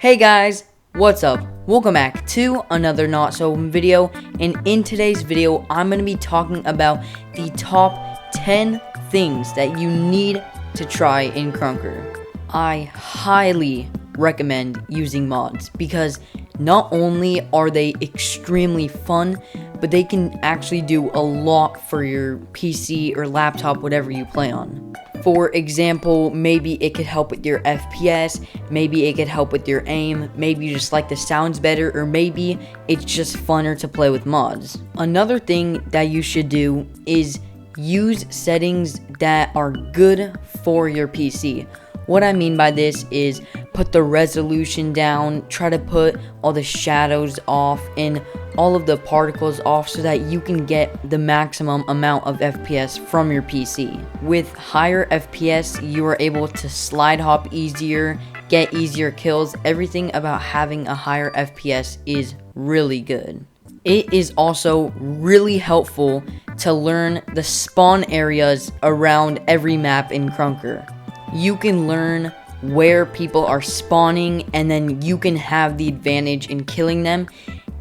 Hey guys, what's up? Welcome back to another Not So Open video, and in today's video, I'm going to be talking about the top 10 things that you need to try in Krunker. I highly recommend using mods because not only are they extremely fun, but they can actually do a lot for your PC or laptop, whatever you play on. For example, maybe it could help with your FPS, maybe it could help with your aim, maybe you just like the sounds better, or maybe it's just funner to play with mods. Another thing that you should do is use settings that are good for your PC. What I mean by this is put the resolution down, try to put all the shadows off and all of the particles off so that you can get the maximum amount of FPS from your PC. With higher FPS, you are able to slide hop easier, get easier kills. Everything about having a higher FPS is really good. It is also really helpful to learn the spawn areas around every map in Krunker. You can learn where people are spawning, and then you can have the advantage in killing them.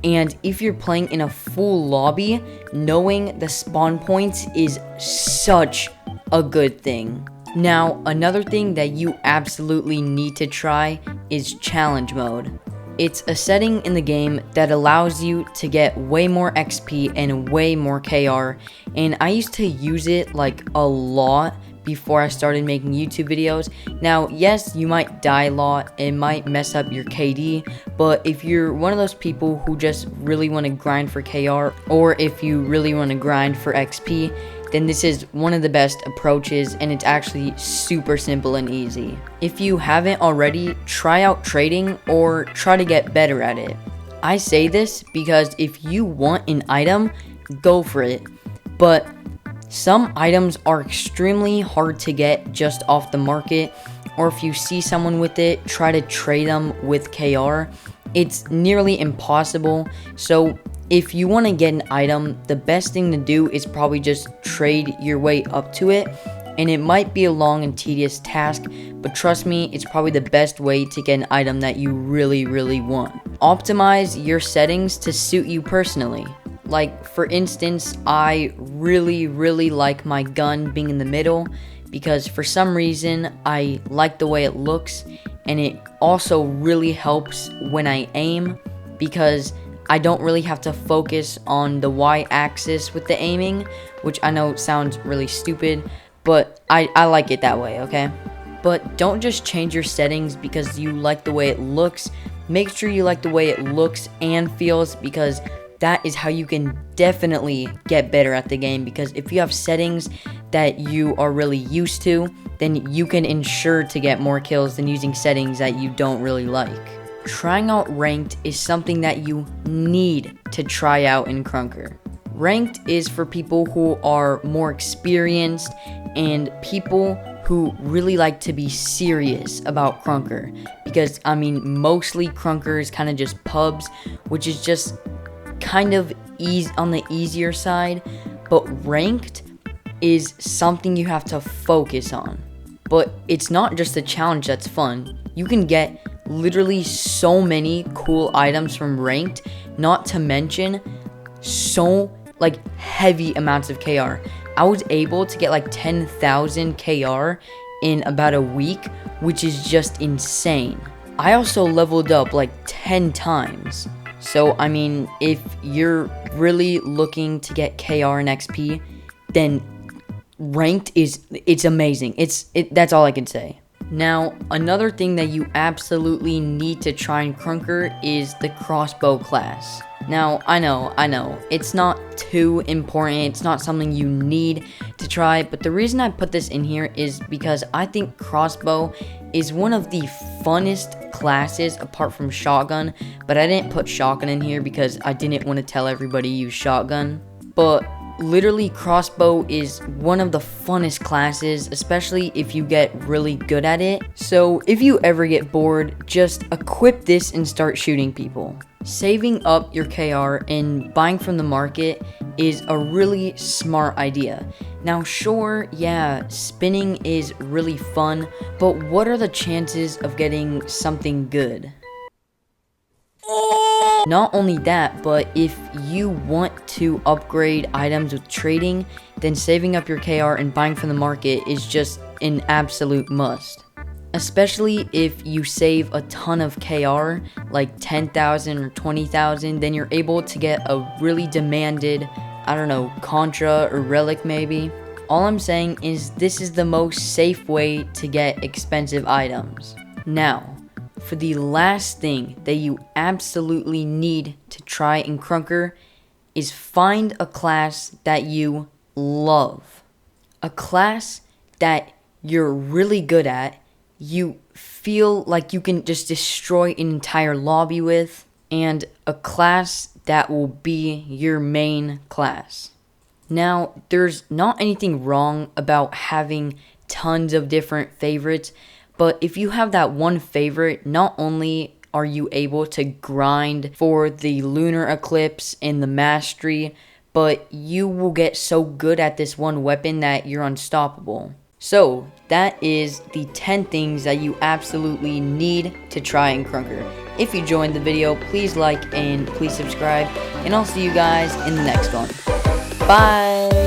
And if you're playing in a full lobby, knowing the spawn points is such a good thing. Now, another thing that you absolutely need to try is challenge mode. It's a setting in the game that allows you to get way more XP and way more KR, and I used to use it like a lot before I started making YouTube videos. Now, yes, you might die a lot, it might mess up your KD, but if you're one of those people who just really want to grind for KR, or if you really want to grind for XP, then this is one of the best approaches, and it's actually super simple and easy. If you haven't already, try out trading or try to get better at it. I say this because if you want an item, go for it, but some items are extremely hard to get just off the market, or if you see someone with it, try to trade them with KR. It's nearly impossible, so if you want to get an item, the best thing to do is probably just trade your way up to it, and it might be a long and tedious task, but trust me, it's probably the best way to get an item that you really want. Optimize your settings to suit you personally. Like, for instance, I really like my gun being in the middle because for some reason I like the way it looks, and it also really helps when I aim because I don't really have to focus on the Y-axis with the aiming, which I know sounds really stupid, but I like it that way, okay? But don't just change your settings because you like the way it looks. Make sure you like the way it looks and feels, because that is how you can definitely get better at the game, because if you have settings that you are really used to, then you can ensure to get more kills than using settings that you don't really like. Trying out ranked is something that you need to try out in Krunker. Ranked is for people who are more experienced and people who really like to be serious about Krunker, because I mean mostly Krunker is kind of just pubs, which is just kind of on the easier side, but ranked is something you have to focus on. But it's not just a challenge that's fun. You can get literally so many cool items from ranked, not to mention so like heavy amounts of KR. I was able to get like 10,000 KR in about a week, which is just insane. I also leveled up like 10 times. So, I mean, if you're really looking to get KR and XP, then ranked it's amazing. That's all I can say. Now, another thing that you absolutely need to try in Krunker is the Crossbow class. Now, I know, it's not too important, it's not something you need to try, but the reason I put this in here is because I think Crossbow is one of the funnest classes apart from Shotgun, but I didn't put Shotgun in here because I didn't want to tell everybody to use Shotgun. But literally, Crossbow is one of the funnest classes, especially if you get really good at it. So if you ever get bored, just equip this and start shooting people. Saving up your KR and buying from the market is a really smart idea. Now sure, yeah, spinning is really fun, but what are the chances of getting something good? Not only that, but if you want to upgrade items with trading, then saving up your KR and buying from the market is just an absolute must. Especially if you save a ton of KR, like 10,000 or 20,000, then you're able to get a really demanded, I don't know, Contra or Relic maybe. All I'm saying is this is the most safe way to get expensive items. Now, for the last thing that you absolutely need to try in Krunker is find a class that you love. A class that you're really good at, you feel like you can just destroy an entire lobby with, and a class that will be your main class. Now, there's not anything wrong about having tons of different favorites, but if you have that one favorite, not only are you able to grind for the lunar eclipse and the mastery, but you will get so good at this one weapon that you're unstoppable. So, that is the 10 things that you absolutely need to try in Krunker. If you enjoyed the video, please like and please subscribe, and I'll see you guys in the next one. Bye!